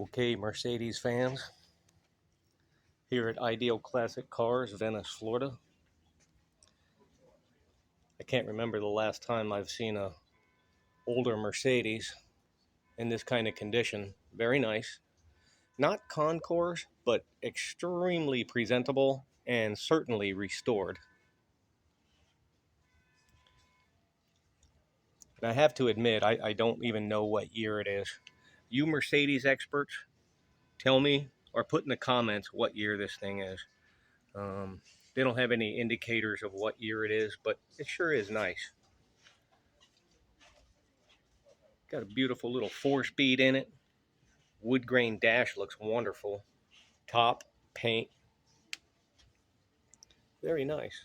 Okay, Mercedes fans, here at Ideal Classic Cars, Venice, Florida. I can't remember the last time I've seen a older Mercedes in this kind of condition. Very nice. Not concours, but extremely presentable and certainly restored. And I have to admit, I don't even know what year it is. You Mercedes experts, tell me or put in the comments what year this thing is. They don't have any indicators of what year it is, but it sure is nice. Got a beautiful little 4-speed in it. Wood grain dash looks wonderful. Top, paint, very nice.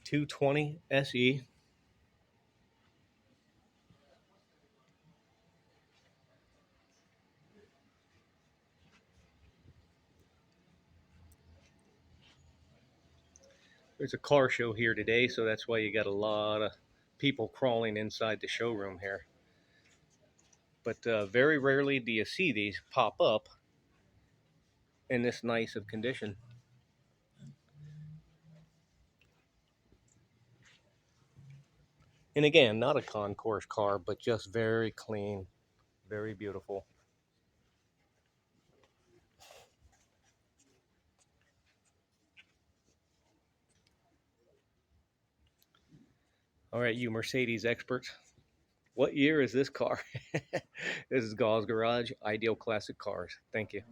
220 SE. There's a car show here today, so that's why you got a lot of people crawling inside the showroom here. But very rarely do you see these pop up in this nice of condition. And again, not a concours car, but just very clean, very beautiful. All right, you Mercedes experts, what year is this car? This is Gauze Garage, Ideal Classic Cars. Thank you.